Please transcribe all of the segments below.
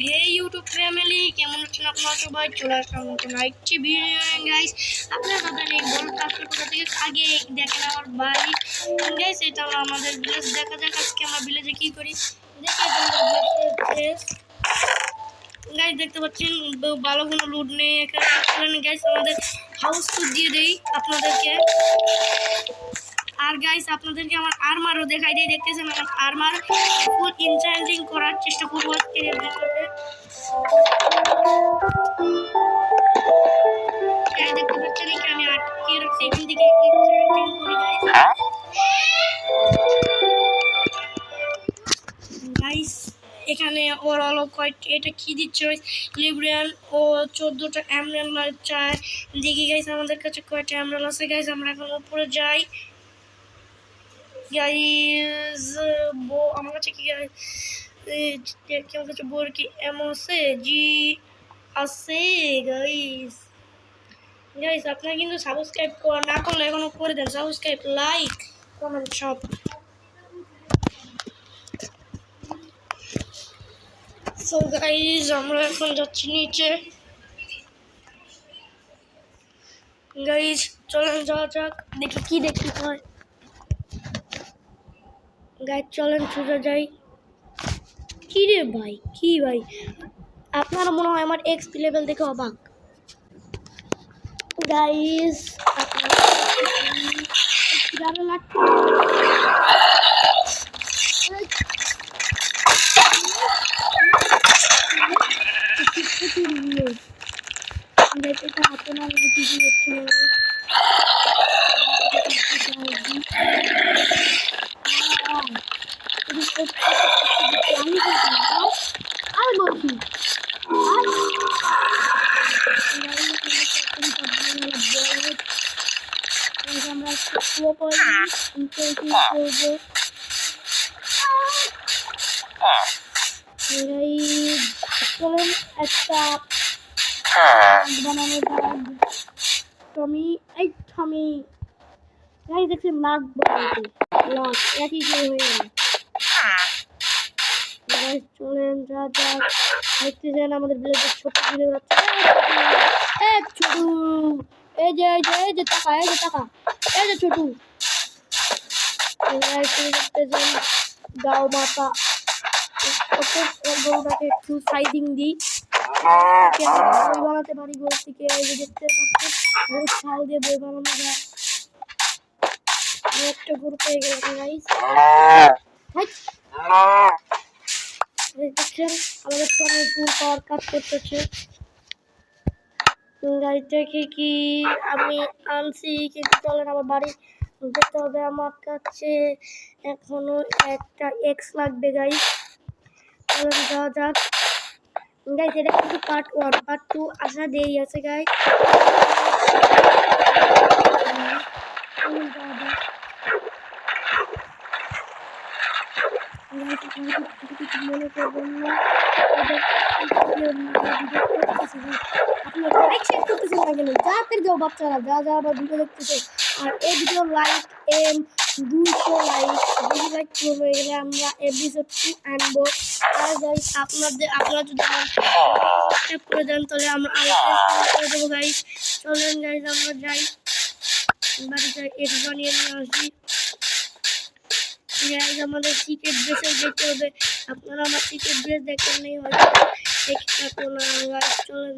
হে YouTube family, কেমন আছেন আপনারা সবাই? চলে আসলাম নতুন আরেকটি ভিডিও গাইস। আপনারা জানেন এই বলটা আসলে কোথা থেকে? আগে দেখেন আমার বাড়ি গাইস, এটা হলো আমাদের ভিলেজ। দেখা যাক আজকে আমরা ভিলেজে কি করি। দেখে গাইস দেখতে পাচ্ছেন ভালো কোনো লুট নেই এখানে গাইস। আমাদের হাউস টুর দিয়ে দেই আপনাদেরকে। আর গাইস আপনাদেরকে আমার আর্মারও দেখাই দিয়ে, দেখতেছেন আমার আর্মার ফুল এনচ্যান্টিং করার চেষ্টা করবো আজকে ভিডিওতে। দেখতে পাচ্ছেন আমি আটকে রাখছি এখান থেকে এনচ্যান্টিং করি গাইস। এখানে ওর হলো কয়েকটি, এটা কি দিচ্ছে লিব্রিয়ান ও 14টা এমরাল্ড চায়। দেখি গাইস আমাদের কাছে কয়টা এমরাল্ড আছে গাইস। আমরা এখন উপরে যাই গাইস। আমার কাছে কি আমার কাছে বোর কি এমন আছে? জি আছে গাইস। গাইস আপনারা কিন্তু সাবস্ক্রাইব না করলে এখনো করে দেন, সাবস্ক্রাইব, লাইক, কমেন্ট সব। সো গাইস আমরা এখন যাচ্ছি নিচে গাইস। চলেন যাওয়া যাক, দেখি কি দেখতে হয় গাইস। চলেন সোজা যাই। কি রে ভাই, কি ভাই? আপনারা মনে হয় আমার এক্সপি লেভেল দেখে অবাক গাইস। একটা বানানো টমি, এই টমি গাইস দেখছেন নাক লাখ একই হয়ে গেল গাইস। চলেন যা যাক, দেখতে যান আমাদের ভিলেজের ছোট ভিলেজ আছে। ছোট এই যে টাকা, এই যে টাকা, এই যে ছোট দেখতে যান। গাও মাতা গরুটাকে একটু সাইডিং দিই, বই বানাতে পারি গরু থেকে। এই যে দেখতে পাচ্ছেন গরুর ছাল দিয়ে বই বানানো যায়। একটা গরু পেয়ে গেলাম গাইস। দেখছেন আমাদের টমের ফুল পাওয়ার কাজ করতেছে গাড়িটাকে কি আমি আনছি, কিন্তু চলেন আমার বাড়ি যেতে হবে। আমার কাছে এখনো একটা এক্স লাগবে গাইস। চলেন যাওয়া যাক গাইস। এটা কিন্তু পার্ট 1, পার্ট 2 আসা দেরি আছে গাইস। মনে করবেন না বাচ্চারা যা যা আবার ভিডিও দেখতেছে। আর এই ভিডিও লাইক 200 লাইক হয়ে গেলে আমরা এপিসোড 2 আনবো। আর গাইস আপনারা যদি সাবস্ক্রাইব করে দেন তাহলে আমরা করে দেবো গাইস। চলেন গাইস আমরা যাই বাড়িতে, এক্স বানিয়ে নিয়ে আসি গাইস। আমাদের সিক্রেট বেসে যেতে হবে। আপনারা আমার সিক্রেট বেস দেখেন নেই হয়তো, দেখে থাকো না গাইস। চলেন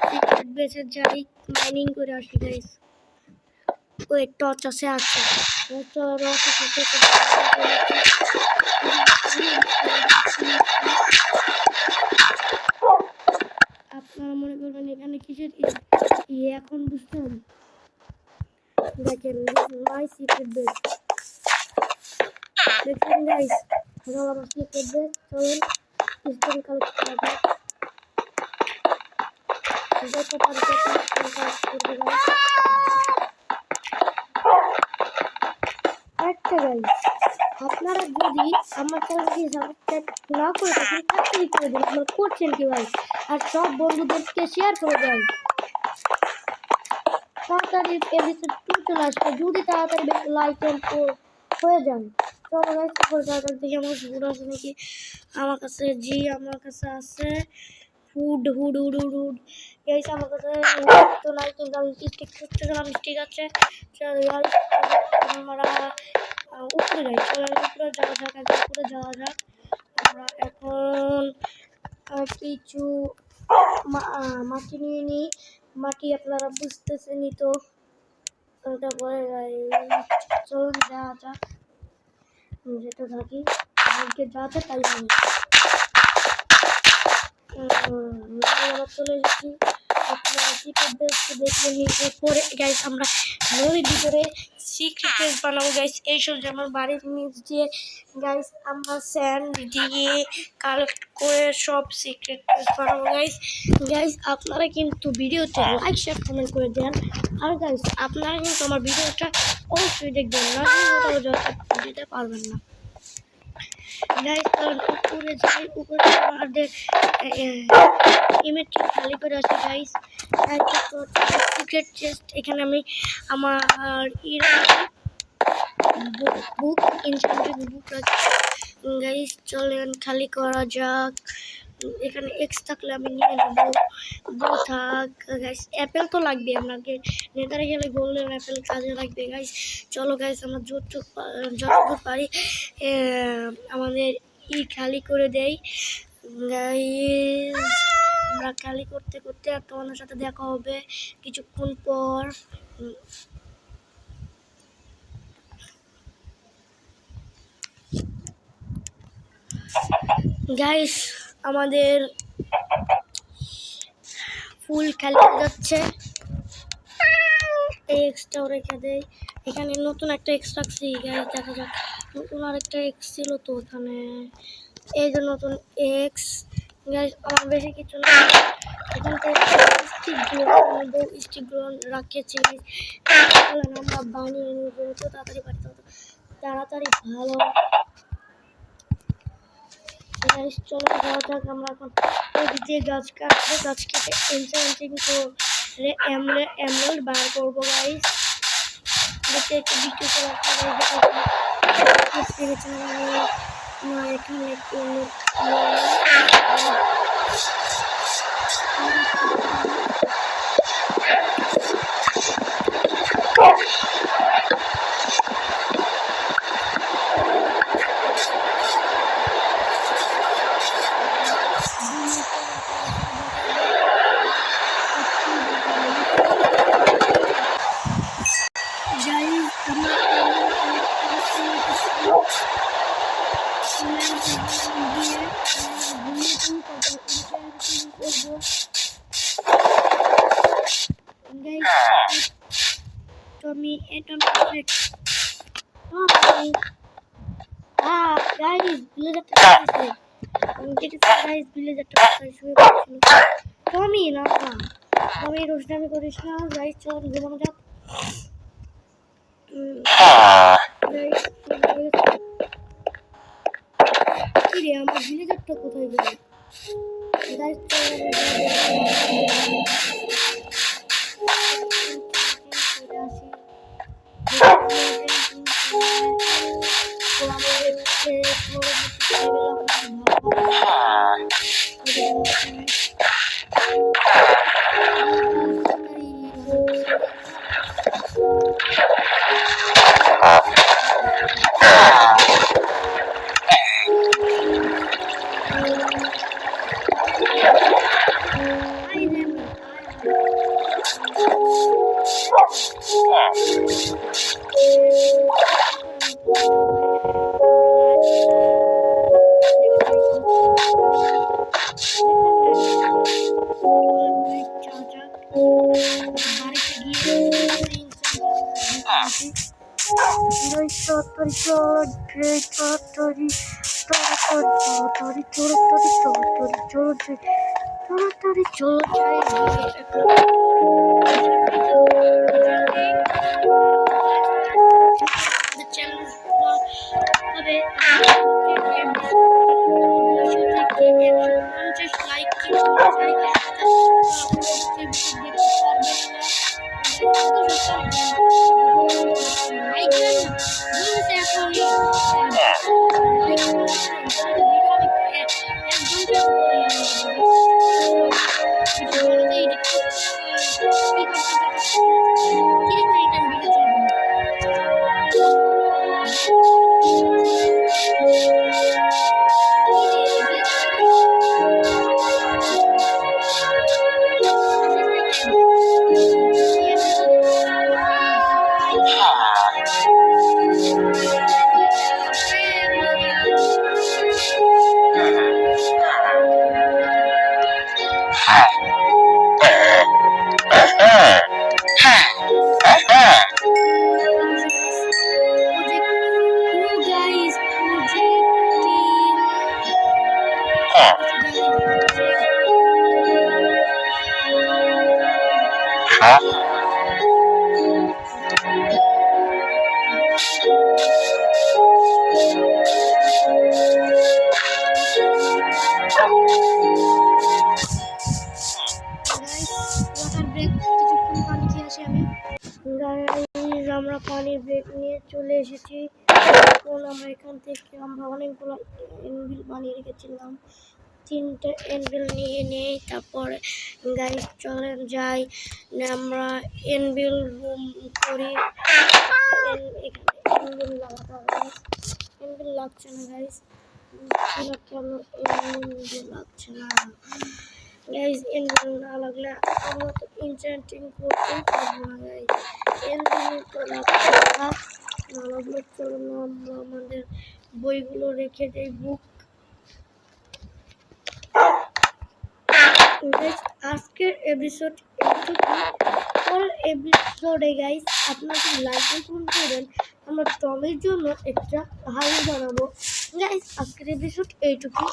সিক্রেট বেসে যাই, মাইনিং করে আসি গাইস। ওই টর্চ আছে আপনারা মনে করবেন এখানে কিসের এখন বুঝতেন। দেখেন মাই সিক্রেট বেস দেখেন গাইস, আমার সিক্রেট বেস। চলেন পিস্তল কালেক্ট করা যাক। একটা গাইস আপনারা যদি আমার চ্যানেলকে সাবস্ক্রাইব না করে থাকেন তাড়াতাড়ি করে দিন। আপনারা করছেন কি ভাই? আর সব বন্ধুদেরকে শেয়ার করে দেন। তাড়াতাড়ি এপিসোড 2 চলে আসবে যদি তাড়াতাড়ি লাইক হয়ে যান। চলো গাইস উপরে যাওয়া যাক, দেখি আমার ফুড আছে নাকি। আমার কাছে আমার কাছে আছে food hood hood hood hood guys. আমার কাছে তো নাই, কিন্তু আমি স্টিক করতে গেলাম, স্টিক আছে। চলো গাইস আমরা উপরে যাই, চলো উপরে যাওয়া যাক, উপরে যাওয়া যাক। আমরা এখন কিছু মাটি নিয়ে নিই। মাটি আপনারা বুঝতেছেনই তো, তারপরে চলুন যাওয়া যাক, যেতে থাকি। আমাকে যা আছে তাই আমি চলে এসেছি। আপনারা সিক্রেট বেসকে দেখলে এরপরে গাইস আমরা নদীর ভিতরে সিক্রেট বেস বানাবো গাইস। এইসব যেমন বাড়ির নিচ দিয়ে গাইস আমরা স্যান্ড দিয়ে কালেক্ট করে সব সিক্রেট বেস বানাবো গাইস। গাইস আপনারা কিন্তু ভিডিওতে লাইক শেয়ার কমেন্ট করে দেন, আর গাইস আপনারা কিন্তু আমার ভিডিওটা অবশ্যই দেখবেন, না দিতে পারবেন না গাইস। কারণ উপরে যাই, উপরে আমাদের ইমেজটি খালি করে আছে গাইস। সিক্রেট চেস্ট এখানে আমি আমার বুক ইনস্ট্যান্ট বুক রাখি গাইস। চলেন খালি করা যাক। এখানে এক্স থাকলে আমি নিয়ে নেবো, বউ থাক গাইস। অ্যাপেল তো লাগবে, আপনাকে নেতারে গেলে গোল্ডেন অ্যাপেল কাজে লাগবে গাইস। চলো গাইস আমরা যতদূর পারি আমাদের খালি করে দেই গাইস। আমরা খালি করতে করতে আর তোমাদের সাথে দেখা হবে কিছুক্ষণ পর। গাইস আমাদের ফুল খালি হয়ে যাচ্ছে, এই এক্সটাও রেখে দেই। এখানে নতুন একটা এক্স রাখছি গাইস, দেখা যাক। নতুন আরেকটা এক্স ছিল তো এখানে, এই যে নতুন এক্স গাইস। আমার বেশি কিছু না, এখান থেকে স্টিকগুলো রাখেছি আমরা বানিয়ে নেবো, তো তাড়াতাড়ি পারতে হতো, তাড়াতাড়ি ভালো গাইস। চলো যাওয়া যাক। আমরা এখন এদিকে গাছ কাটবো, গাছ কেটে এনচেন্টিং করে এমরাল্ড বার করবো গাইস। দেখতে একটু বৃষ্টি চলে না, এখানে কোনো Tommy guys, village Tommy না Tommy রোশনামি করিস না গাইস। চল ঘুমানো যাক কি রে, আমার ভিলেজারটা কোথায় গেল গাইস। আমরা পানির ব্রেক নিয়ে চলে এসেছি। এখন আমরা এখান থেকে আমরা অনেকগুলো এনভিল বানিয়ে রেখেছিলাম, 3টে এনভিল নিয়ে নেই। তারপরে গাইস চলেন যাই, আমরা এনভিল রুম করি। এনভিল লাগাতে হবে, এনভিল লাগছে না গাইস, কেন এনভিল লাগছে না গাইস? এনভিল না লাগলে আমরা তো ইনচেন্টিং করতেই পারবো না গাইস। এনভিল তো লাগছে না, লাগলে চলো না আমরা আমাদের বইগুলো রেখে দেই, বুক। আজকের এপিসোড এইটুকু। পরের এপিসোডে গাইস আপনারা লাইক করবেন, আমরা টমের জন্য একটা হাউস বানাবো। গাইস আজকের এপিসোড এইটুকু।